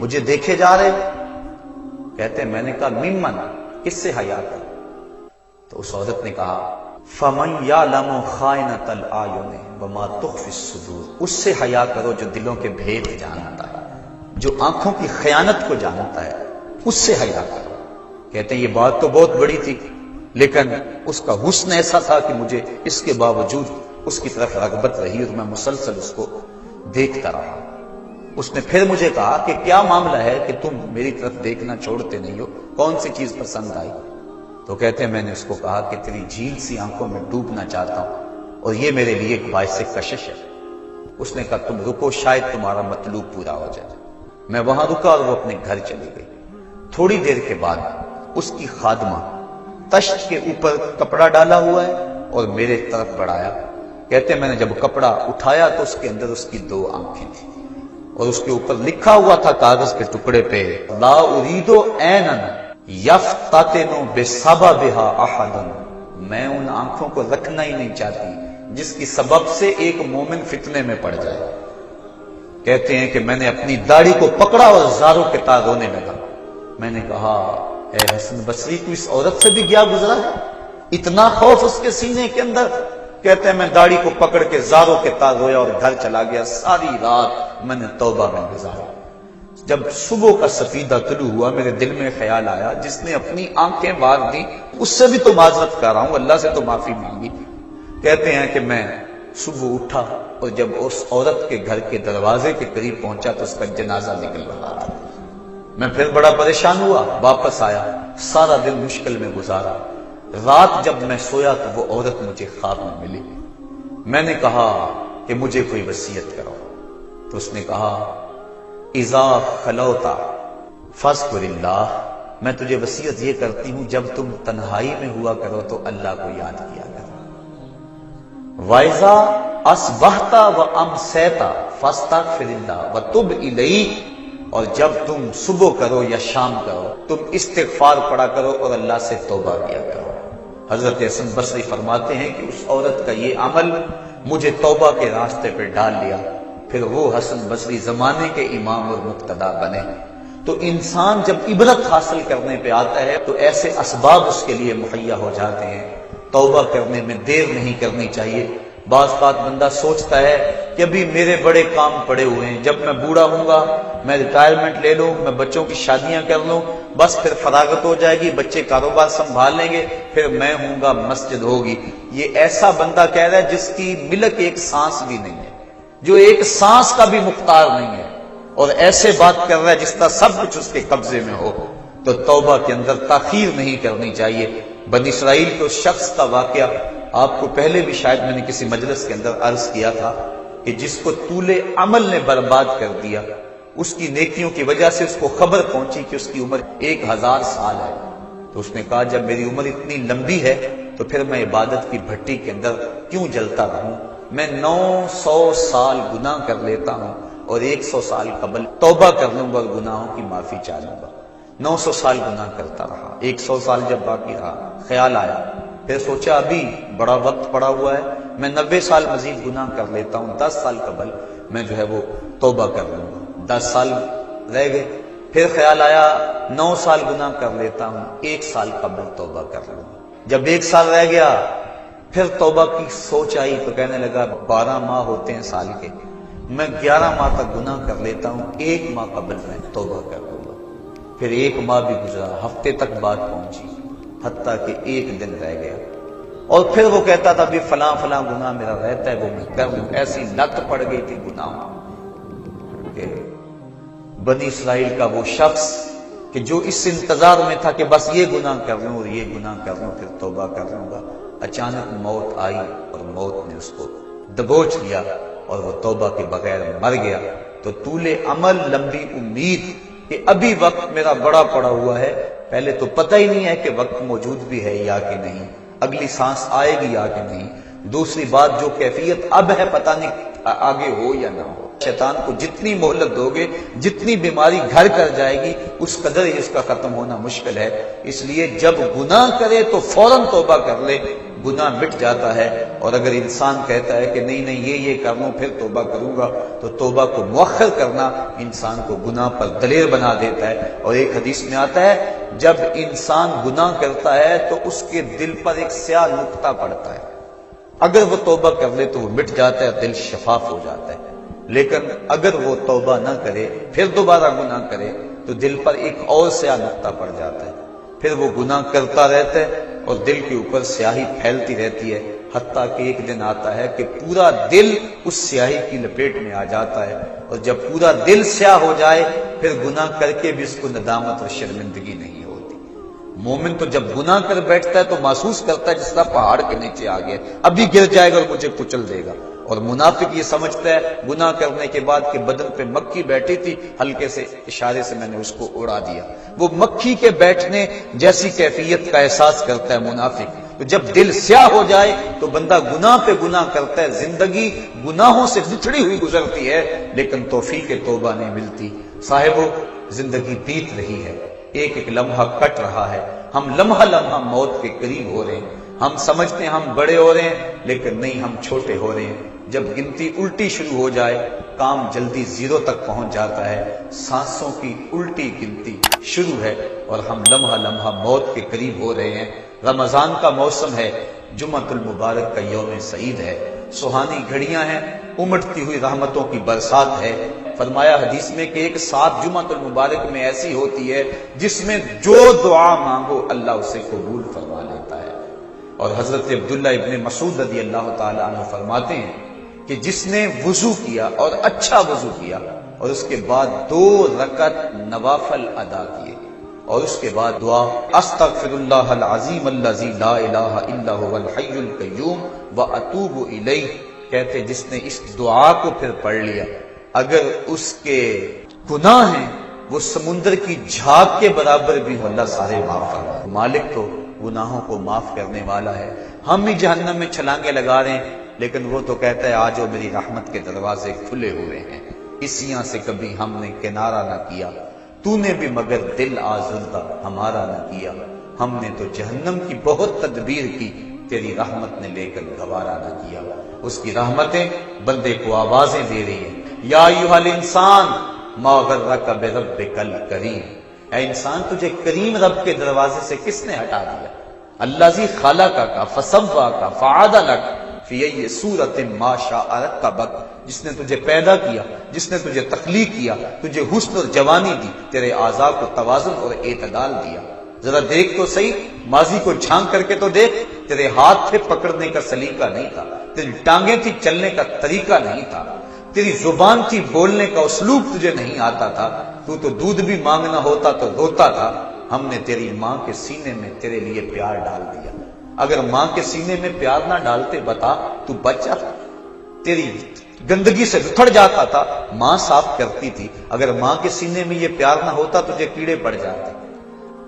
مجھے دیکھے جا رہے ہو؟ کہتے ہیں میں نے کہا ممن، کس سے حیا کر؟ تو اس عورت نے کہا فمن یعلم خائنۃ الاعین وما تخفی الصدور، اس سے حیا کرو جو دلوں کے بھید جانتا ہے، جو آنکھوں کی خیانت کو جانتا ہے، اس سے حیا کرو۔ کہتے ہیں یہ بات تو بہت بڑی تھی، لیکن اس کا حسن ایسا تھا کہ مجھے اس کے باوجود اس کی طرف رغبت رہی اور میں مسلسل اس کو دیکھتا رہا۔ اس نے پھر مجھے کہا کہ کیا معاملہ ہے کہ تم میری طرف دیکھنا چھوڑتے نہیں ہو، کون سی چیز پسند آئی؟ تو کہتے ہیں میں نے اس کو کہا کہ تیری جھیل سی آنکھوں میں ڈوبنا چاہتا ہوں اور یہ میرے لیے ایک باعث کشش ہے۔ اس نے کہا تم رکو، شاید تمہارا مطلوب پورا ہو جائے۔ میں وہاں رکا اور وہ اپنے گھر چلی گئی۔ تھوڑی دیر کے بعد اس کی خادمہ تشت کے اوپر کپڑا ڈالا ہوا ہے اور میرے طرف بڑھایا۔ کہتے ہیں میں نے جب کپڑا اٹھایا تو اس کے اندر اس کی 2 آنکھیں تھیں اور اس کے اوپر لکھا ہوا تھا کاغذ کے ٹکڑے پہ لا اريد عینا یفتتن بسببها احدا، میں ان آنکھوں کو رکھنا ہی نہیں چاہتی جس کی سبب سے ایک مومن فتنے میں پڑ جائے. کہتے ہیں کہ میں نے اپنی داڑھی کو پکڑا اور زاروں کے تار رونے لگا. میں نے کہا اے حسن بصری تو اس عورت سے بھی گیا گزرا ہے, اتنا خوف اس کے سینے کے اندر. کہتے ہیں میں داڑھی کو پکڑ کے زاروں کے تار رویا اور گھر چلا گیا. ساری رات میں نے توبہ میں گزاری. جب صبح کا سفیدہ طلوع ہوا میرے دل میں خیال آیا جس نے اپنی آنکھیں باندھ دی اس سے بھی تو معذرت کر رہا ہوں, اللہ سے تو معافی مانگی. کہتے ہیں کہ میں صبح اٹھا اور جب اس عورت کے گھر کے دروازے کے قریب پہنچا تو اس کا جنازہ نکل رہا تھا. میں پھر بڑا پریشان ہوا, واپس آیا, سارا دن مشکل میں گزارا. رات جب میں سویا تو وہ عورت مجھے خواب میں ملی. میں نے کہا کہ مجھے کوئی وصیت کرو. تو اس نے کہا اذا خلوتا فاذکر اللہ, میں تجھے وصیت یہ کرتی ہوں جب تم تنہائی میں ہوا کرو تو اللہ کو یاد کیا کرو. وَإِذَا أَصْبَحْتَ وَأَمْسَيْتَ فَاسْتَغْفِرِ اللَّهَ وَتُبْ إِلَيْهِ, اور جب تم صبح کرو یا شام کرو تم استغفار پڑھا کرو اور اللہ سے توبہ کیا کرو. حضرت حسن بصری فرماتے ہیں کہ اس عورت کا یہ عمل مجھے توبہ کے راستے پہ ڈال لیا. پھر وہ حسن بصری زمانے کے امام اور مقتدا بنے. تو انسان جب عبرت حاصل کرنے پہ آتا ہے تو ایسے اسباب اس کے لیے مہیا ہو جاتے ہیں. توبہ کرنے میں دیر نہیں کرنی چاہیے. بعض بات بندہ سوچتا ہے کہ ابھی میرے بڑے کام پڑے ہوئے ہیں, جب میں بوڑھا ہوں گا میں ریٹائرمنٹ لے لوں, میں بچوں کی شادیاں کر لوں, بس پھر فراغت ہو جائے گی, بچے کاروبار سنبھال لیں گے, پھر میں ہوں گا, مسجد ہوگی. یہ ایسا بندہ کہہ رہا ہے جس کی ملک ایک سانس بھی نہیں ہے, جو ایک سانس کا بھی مختار نہیں ہے, اور ایسے بات کر رہا ہے جس طرح سب کچھ اس کے قبضے میں ہو. تو توبہ کے اندر تاخیر نہیں کرنی چاہیے. بنی اسرائیل کے اس شخص کا واقعہ آپ کو پہلے بھی شاید میں نے کسی مجلس کے اندر عرض کیا تھا کہ جس کو طول عمل نے برباد کر دیا, اس کی نیکیوں کی وجہ سے اس کو خبر پہنچی کہ اس کی عمر 1000 سال ہے. تو اس نے کہا جب میری عمر اتنی لمبی ہے تو پھر میں عبادت کی بھٹی کے اندر کیوں جلتا رہوں. میں 900 سال گناہ کر لیتا ہوں اور 100 سال قبل توبہ کر لوں گا اور گناہوں کی معافی چاہوں گا. 900 سال گناہ کرتا رہا, 100 سال جب باقی رہا خیال آیا, پھر سوچا ابھی بڑا وقت پڑا ہوا ہے, میں 90 سال مزید گناہ کر لیتا ہوں, 10 سال قبل میں جو ہے وہ توبہ کر لوں گا. 10 سال رہ گئے, پھر خیال آیا 9 سال گناہ کر لیتا ہوں, 1 سال قبل توبہ کر لوں گا. جب 1 سال رہ گیا پھر توبہ کی سوچ آئی تو کہنے لگا 12 ماہ ہوتے ہیں سال کے, میں 11 ماہ تک گناہ کر لیتا ہوں, 1 ماہ قبل میں توبہ کر لوں گا. پھر 1 ماہ بھی گزرا, ہفتے تک بات پہنچی, حتیٰ کہ 1 دن رہ گیا. اور پھر وہ کہتا تھا بھی فلاں فلاں گناہ میرا رہتا ہے وہ میں کر لوں. ایسی لت پڑ گئی تھی گناہ کہ بنی اسرائیل کا وہ شخص کہ جو اس انتظار میں تھا کہ بس یہ گناہ کر لوں اور یہ گناہ کر لوں پھر توبہ کر لوں گا, اچانک موت آئی اور موت نے اس کو دبوچ لیا اور وہ توبہ کے بغیر مر گیا. تو طول عمل, لمبی امید کہ ابھی وقت میرا بڑا پڑا ہوا ہے, پہلے تو پتہ ہی نہیں ہے کہ وقت موجود بھی ہے یا کہ نہیں, اگلی سانس آئے گی یا کہ نہیں. دوسری بات جو کیفیت اب ہے پتہ نہیں آگے ہو یا نہ ہو. شیطان کو جتنی مہلت دو گے, جتنی بیماری گھر کر جائے گی, اس قدر ہی اس کا ختم ہونا مشکل ہے. اس لیے جب گناہ کرے تو فوراً توبہ کر لے, گناہ مٹ جاتا ہے. اور اگر انسان کہتا ہے کہ نہیں نہیں یہ کر لوں پھر توبہ کروں گا, تو توبہ کو مؤخر کرنا انسان کو گناہ پر دلیر بنا دیتا ہے. اور ایک حدیث میں آتا ہے جب انسان گناہ کرتا ہے تو اس کے دل پر ایک سیاہ نقطہ پڑتا ہے, اگر وہ توبہ کر لے تو وہ مٹ جاتا ہے, دل شفاف ہو جاتا ہے. لیکن اگر وہ توبہ نہ کرے پھر دوبارہ گناہ کرے تو دل پر ایک اور سیاہ نقطہ پڑ جاتا ہے, پھر وہ گناہ کرتا رہتا ہے اور دل کے اوپر سیاہی پھیلتی رہتی ہے, حتیٰ کہ ایک دن آتا ہے کہ پورا دل اس سیاہی کی لپیٹ میں آ جاتا ہے. اور جب پورا دل سیاہ ہو جائے پھر گناہ کر کے بھی اس کو ندامت اور شرمندگی نہیں ہوتی. مومن تو جب گناہ کر بیٹھتا ہے تو محسوس کرتا ہے جس طرح پہاڑ کے نیچے آ گیا, ابھی گر جائے گا اور مجھے کچل دے گا. اور منافق یہ سمجھتا ہے گناہ کرنے کے بعد کہ بدن پہ مکھی بیٹھی تھی, ہلکے سے اشارے سے میں نے اس کو اڑا دیا. وہ مکھی کے بیٹھنے جیسی کیفیت کا احساس کرتا ہے منافق. تو جب دل سیاہ ہو جائے تو بندہ گناہ پہ گناہ کرتا ہے, زندگی گناہوں سے بچھڑی ہوئی گزرتی ہے لیکن توفیق توبہ نہیں ملتی. صاحبو, زندگی بیت رہی ہے, ایک ایک لمحہ کٹ رہا ہے, ہم لمحہ لمحہ موت کے قریب ہو رہے ہیں. ہم سمجھتے ہیں ہم بڑے ہو رہے ہیں، لیکن نہیں، ہم چھوٹے ہو رہے ہیں۔ جب گنتی الٹی شروع ہو جائے، کام جلدی زیرو تک پہنچ جاتا ہے۔ سانسوں کی الٹی گنتی شروع ہے اور ہم لمحہ لمحہ موت کے قریب ہو رہے ہیں۔ رمضان کا موسم ہے، جمعۃ المبارک کا یوم سعید ہے، سہانی گھڑیاں ہیں، امٹتی ہوئی رحمتوں کی برسات ہے۔ فرمایا حدیث میں کہ ایک ساتھ جمعۃ المبارک میں ایسی ہوتی ہے جس میں جو دعا مانگو اللہ اسے قبول فرما لیتا ہے۔ اور حضرت عبداللہ ابن مسعود رضی اللہ تعالی عنہ فرماتے ہیں کہ جس نے وضو کیا اور اچھا وضو کیا اور اس کے بعد 2 رکعت نوافل ادا کیے اور اس کے بعد دعا استغفر اللہ العظیم الذی لا الہ الا هو الحی القیوم واتوب الیہ، کہتے جس نے اس دعا کو پھر پڑھ لیا، اگر اس کے گناہ ہیں وہ سمندر کی جھاگ کے برابر بھی ہو، اللہ سارے معاف فرما۔ مالک تو گناہوں کو معاف کرنے والا ہے۔ ہم ہی جہنم میں چھلانگے لگا رہے ہیں، لیکن وہ تو کہتا ہے آج میری رحمت کے دروازے کھلے ہوئے ہیں، اسیاں سے کبھی ہم نے کنارہ نہ کیا، تو نے بھی مگر دل آزردہ ہمارا نہ کیا، ہم نے تو جہنم کی بہت تدبیر کی، تیری رحمت نے لے کر گوارا نہ کیا۔ اس کی رحمتیں بندے کو آوازیں دے رہی ہیں، یا ایھا الانسان ما غرک بربک الکریم، اے انسان تجھے کریم رب کے دروازے سے کس نے ہٹا دیا؟ الذی خلقک فسواک فعدلک فی ای صورت ما شاء رکبک، جس نے تجھے پیدا کیا، جس نے تجھے تخلیق کیا، تجھے حسن اور جوانی دی، تیرے اعضاء کو توازن اور اعتدال دیا۔ ذرا دیکھ تو صحیح، ماضی کو جھانک کر کے تو دیکھ، تیرے ہاتھ تھے پکڑنے کا سلیقہ نہیں تھا، تیری ٹانگیں تھی چلنے کا طریقہ نہیں تھا، تیری زبان تھی بولنے کا اسلوب تجھے نہیں آتا تھا، تو دودھ بھی مانگنا ہوتا تو روتا تھا۔ ہم نے تیری ماں کے سینے میں تیرے لیے پیار ڈال دیا، اگر ماں کے سینے میں پیار نہ ڈالتے بتا تو بچہ تھا، تیری گندگی سے لتھڑ جاتا تھا، ماں صاف کرتی تھی، اگر ماں کے سینے میں یہ پیار نہ ہوتا تجھے کیڑے پڑ جاتے۔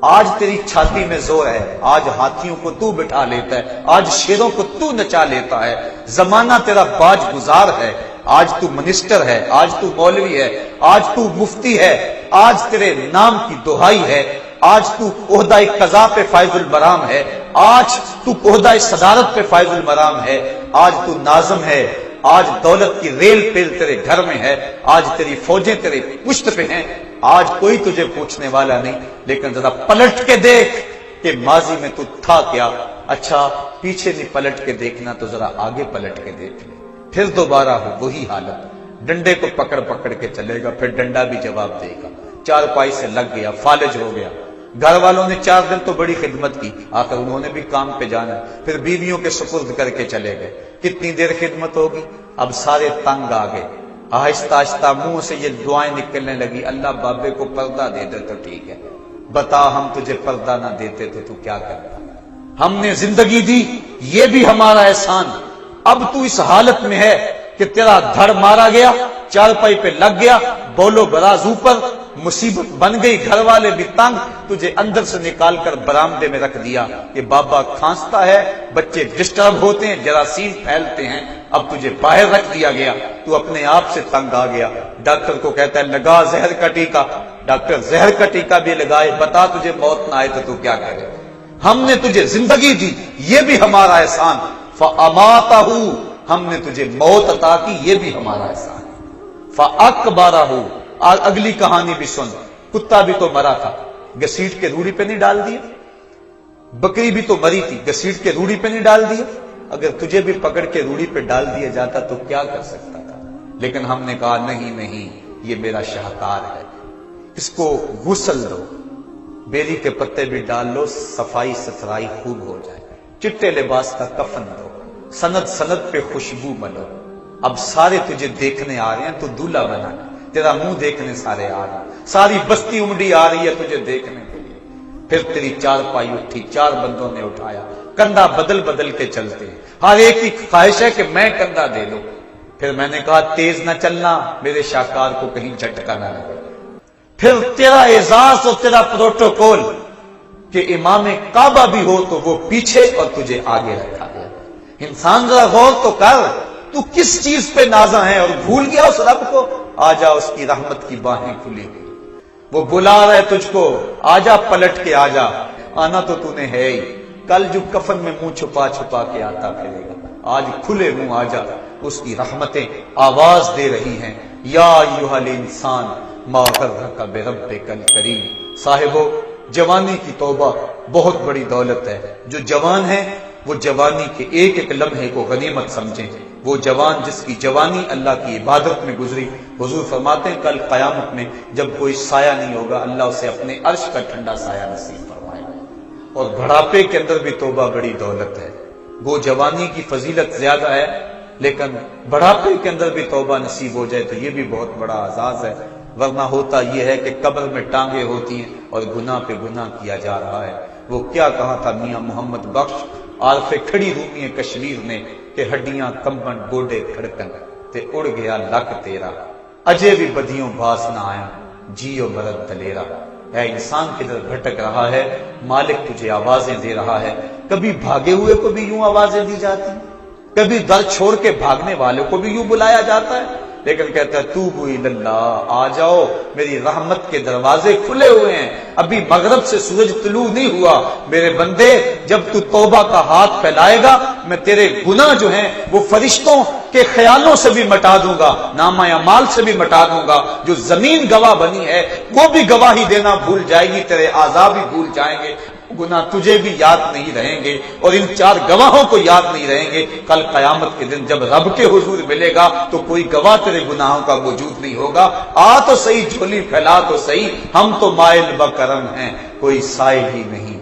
آج تیری چھاتی میں زور ہے، آج ہاتھیوں کو تو بٹھا لیتا ہے، آج شیروں کو تو نچا لیتا ہے، زمانہ تیرا باج گزار ہے، آج تو منسٹر ہے، آج تو مولوی ہے، آج تو مفتی ہے، آج تیرے نام کی دہائی ہے، آج تو عہدہ قضا پہ فائز البرام ہے، آج تو عہدہ صدارت پہ فائز البرام ہے، آج تو ناظم ہے، آج دولت کی ریل پیل تیرے گھر میں ہے، آج تیری فوجیں تیرے پشت پہ ہیں، آج کوئی تجھے پوچھنے والا نہیں، لیکن ذرا پلٹ کے دیکھ کہ ماضی میں تو تھا کیا۔ اچھا پیچھے نہیں پلٹ کے دیکھنا تو ذرا آگے پلٹ کے دیکھ لے، پھر دوبارہ ہو وہی حالت، ڈنڈے کو پکڑ پکڑ کے چلے گا، پھر ڈنڈا بھی جواب دے گا، چارپائی سے لگ گیا، فالج ہو گیا۔ گھر والوں نے 4 دن تو بڑی خدمت کی، آخر انہوں نے بھی کام پہ جانا، پھر بیویوں کے سپرد کر کے چلے گئے، کتنی دیر خدمت ہوگی؟ اب سارے تنگ آ گئے، آہستہ آہستہ منہ سے یہ دعائیں نکلنے لگی، اللہ بابے کو پردہ دے دے تو ٹھیک ہے، بتا ہم تجھے پردہ نہ دیتے تو کیا کرتا؟ ہم نے زندگی دی، یہ بھی ہمارا احسان، اب تو اس حالت میں ہے کہ تیرا دھڑ مارا گیا، چارپائی پہ لگ گیا، بولو براز اوپر، مصیبت بن گئی، گھر والے بھی تنگ، تجھے اندر سے نکال کر برآمدے میں رکھ دیا کہ بابا کھانستا ہے، بچے ڈسٹرب ہوتے ہیں، جراثیم پھیلتے ہیں، اب تجھے باہر رکھ دیا گیا، تو اپنے آپ سے تنگ آ گیا، ڈاکٹر کو کہتا ہے لگا زہر کا ٹیکہ، ڈاکٹر زہر کا ٹیکہ بھی لگائے، بتا تجھے موت نہ آئے تو کیا کرے؟ ہم نے تجھے زندگی دی، یہ بھی ہمارا احسان، فَأَمَاتَهُ، ہم نے تجھے موت عطا کی، یہ بھی ہمارا احسان، فَأَقْبَرَهُ، اگلی کہانی بھی سن، کتا بھی تو مرا تھا، گسیٹ کے روڑی پہ نہیں ڈال دیا، بکری بھی تو مری تھی، گسیٹ کے روڑی پہ نہیں ڈال دیا، اگر تجھے بھی پکڑ کے روڑی پہ ڈال دیا جاتا تو کیا کر سکتا تھا؟ لیکن ہم نے کہا نہیں، یہ میرا شاہکار ہے، اس کو غسل دو، بیری کے پتے بھی ڈال لو، صفائی ستھرائی خوب ہو جائے، چٹے لباس کا کفن دو، سند پہ خوشبو ملو، اب سارے تجھے دیکھنے آ رہے ہیں، تو دولہا بنا، تیرا منہ دیکھنے سارے آ رہے ہیں، ساری بستی امڈی آ رہی ہے تجھے دیکھنے کے لیے، پھر تیری چارپائی اٹھی، 4 بندوں نے اٹھایا، کندھا بدل کے چلتے ہیں، ہر ایک کی خواہش ہے کہ میں کندھا دے لوں، پھر میں نے کہا تیز نہ چلنا، میرے شاہکار کو کہیں جھٹکا نہ لگے، پھر تیرا اعزاز اور تیرا پروٹوکول کہ امام کعبہ بھی ہو تو وہ پیچھے اور تجھے آگے رکھا گیا۔ انسان ذرا غور تو کر، تو کس چیز پہ نازا ہے اور بھول گیا اس رب کو؟ آجا، اس کی رحمت کی باہیں کھلی گئی، وہ بلا رہا ہے تجھ کو، آجا پلٹ کے آجا، آنا تو نے ہے ہی، کل جو کفن میں منہ چھپا چھپا کے آتا پھرے گا، آج کھلے منہ آ جا، اس کی رحمتیں آواز دے رہی ہیں، یا ایھا الانسان ما غرک بربک الکریم۔ صاحبو، جوانی کی توبہ بہت بڑی دولت ہے۔ جو جوان ہے وہ جوانی کے ایک ایک لمحے کو غنیمت سمجھیں۔ وہ جوان جس کی جوانی اللہ کی عبادت میں گزری، حضور فرماتے ہیں کل قیامت میں جب کوئی سایہ نہیں ہوگا، اللہ اسے اپنے عرش کا ٹھنڈا سایہ نصیب فرمائے گا۔ اور بڑھاپے کے اندر بھی توبہ بڑی دولت ہے۔ وہ جوانی کی فضیلت زیادہ ہے، لیکن بڑھاپے کے اندر بھی توبہ نصیب ہو جائے تو یہ بھی بہت بڑا اعزاز ہے۔ ورنہ ہوتا یہ ہے کہ قبر میں ٹانگیں ہوتی ہیں اور گناہ پہ گناہ کیا جا رہا ہے۔ وہ کیا کہا تھا میاں محمد بخش عارف کھڑی رومی کشمیر نے کہ ہڈیاں کمبن گوڈے کھڑکن تے اڑ گیا لک تیرا، اجے بھی بدیوں باس نہ آیا جیو مرد دلیرا۔ اے انسان کدھر بھٹک رہا ہے، مالک تجھے آوازیں دے رہا ہے۔ کبھی بھاگے ہوئے کو بھی یوں آوازیں دی جاتی ہیں، کبھی در چھوڑ کے بھاگنے والوں کو بھی یوں بلایا جاتا ہے، لیکن کہتا ہے توبوا الی اللہ، آ جاؤ، میری رحمت کے دروازے کھلے ہوئے ہیں، ابھی مغرب سے سورج طلوع نہیں ہوا۔ میرے بندے، جب تو توبہ کا ہاتھ پھیلائے گا، میں تیرے گناہ جو ہیں وہ فرشتوں کے خیالوں سے بھی مٹا دوں گا، نامہ اعمال سے بھی مٹا دوں گا۔ جو زمین گواہ بنی ہے وہ بھی گواہی دینا بھول جائے گی، تیرے اعضاء بھی بھول جائیں گے، گناہ تجھے بھی یاد نہیں رہیں گے، اور ان چار گواہوں کو یاد نہیں رہیں گے۔ کل قیامت کے دن جب رب کے حضور ملے گا تو کوئی گواہ تیرے گناہوں کا موجود نہیں ہوگا۔ آ تو صحیح، جھولی پھیلا تو صحیح، ہم تو مائل بکرم ہیں، کوئی سائل ہی نہیں۔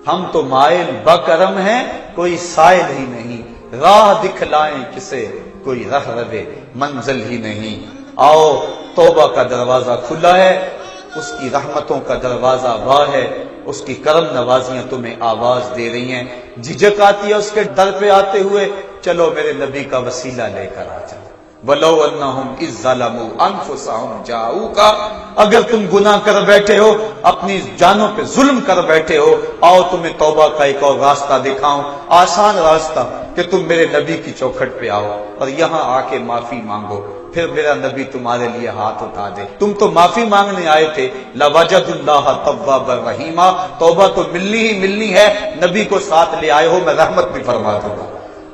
ہم تو مائل بکرم ہیں، کوئی سائل ہی نہیں، راہ دکھلائیں کسے، کوئی رہ روے منزل ہی نہیں۔ آؤ، توبہ کا دروازہ کھلا ہے، اس کی رحمتوں کا دروازہ واہ ہے، اس کی کرم نوازیاں تمہیں آواز دے رہی ہیں۔ جھجک آتی ہے اس کے در پہ آتے ہوئے، چلو میرے نبی کا وسیلہ لے کر آ جاؤ۔ وَلَوْ أَنَّهُمْ إِذ ظَّلَمُوا أَنفُسَهُمْ جَاءُوكَ، اگر تم گناہ کر بیٹھے ہو، اپنی جانوں پہ ظلم کر بیٹھے ہو، آؤ تمہیں توبہ کا ایک اور راستہ دکھاؤں، آسان راستہ، کہ تم میرے نبی کی چوکھٹ پہ آؤ اور یہاں آ کے معافی مانگو، پھر میرا نبی تمہارے لیے ہاتھ اٹھا دے۔ تم تو معافی مانگنے آئے تھے، لَوَجَدُوا اللَّهَ تَوَّابًا رَحِيمًا، توبہ تو ملنی ہی ملنی ہے، نبی کو ساتھ لے آئے ہو، میں رحمت بھی فرما دوں گا،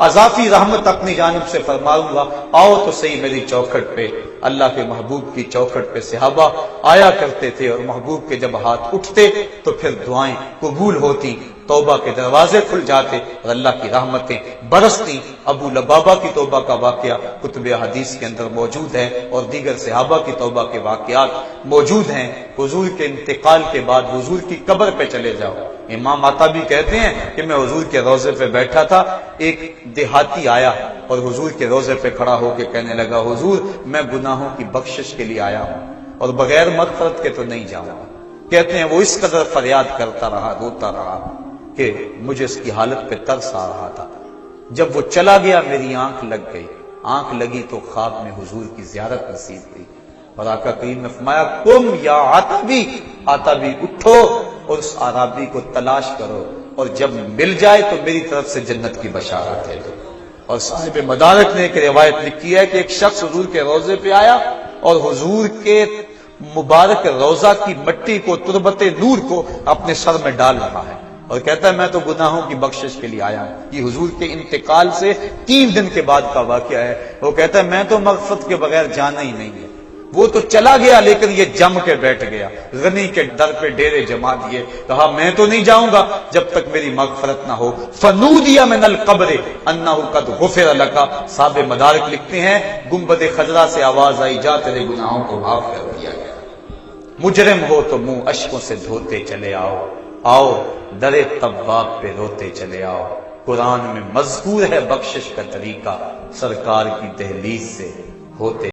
اضافی رحمت اپنی جانب سے فرماؤں گا۔ آؤ تو صحیح میری چوکھٹ پہ۔ اللہ کے محبوب کی چوکھٹ پہ صحابہ آیا کرتے تھے، اور محبوب کے جب ہاتھ اٹھتے تو پھر دعائیں قبول ہوتی، توبہ کے دروازے کھل جاتے اور اللہ کی رحمتیں برستی۔ ابو لبابہ کی توبہ کا واقعہ کتب حدیث کے اندر موجود ہے، اور دیگر صحابہ کی توبہ کے واقعات موجود ہیں۔ حضور کے انتقال کے بعد حضور کی قبر پہ چلے جاؤ، امام عطابی کہتے ہیں کہ میں حضور کے روضے پہ بیٹھا تھا، ایک دیہاتی آیا اور حضور کے روضے پہ کھڑا ہو کے کہنے لگا، حضور میں گناہوں کی بخشش کے لیے آیا ہوں اور بغیر مغفرت کے تو نہیں جاؤں گا۔ کہتے ہیں وہ اس قدر فریاد کرتا رہا، روتا رہا کہ مجھے اس کی حالت پہ ترس آ رہا تھا۔ جب وہ چلا گیا میری آنکھ لگ گئی، آنکھ لگی تو خواب میں حضور کی زیارت نصیب ہوئی، اور آقا کریم نے فرمایا قم یا عتبی، عتبی اٹھو اور اس عرابی کو تلاش کرو، اور جب مل جائے تو میری طرف سے جنت کی بشارت ہے۔ اور صاحب مدارک نے ایک روایت لکھی ہے کہ ایک شخص حضور کے روضے پہ آیا اور حضور کے مبارک روضہ کی مٹی کو، تربت نور کو اپنے سر میں ڈال رہا ہے، اور کہتا ہے میں تو گناہوں کی بخشش کے لیے آیا ہوں۔ یہ حضور کے انتقال سے 3 دن کے بعد کا واقعہ ہے۔ وہ کہتا ہے میں تو مغفرت کے بغیر جانا ہی نہیں ہے۔ وہ تو چلا گیا لیکن یہ جم کے بیٹھ گیا، غنی کے در پہ ڈیرے جما دیے، کہا میں تو نہیں جاؤں گا جب تک میری مغفرت نہ ہو۔ فنودی من القبر انہ قد غفر لک، صاحب مدارک لکھتے ہیں گنبد خضرا سے آواز آئی، جا تیرے گناہوں کو معاف کر دیا گیا۔ مجرم ہو تو منہ اشکوں سے دھوتے چلے آؤ، آؤ در تواب پہ روتے چلے آؤ۔ قرآن میں مذکور ہے بخشش کا طریقہ، سرکار کی دہلیز سے ہوتے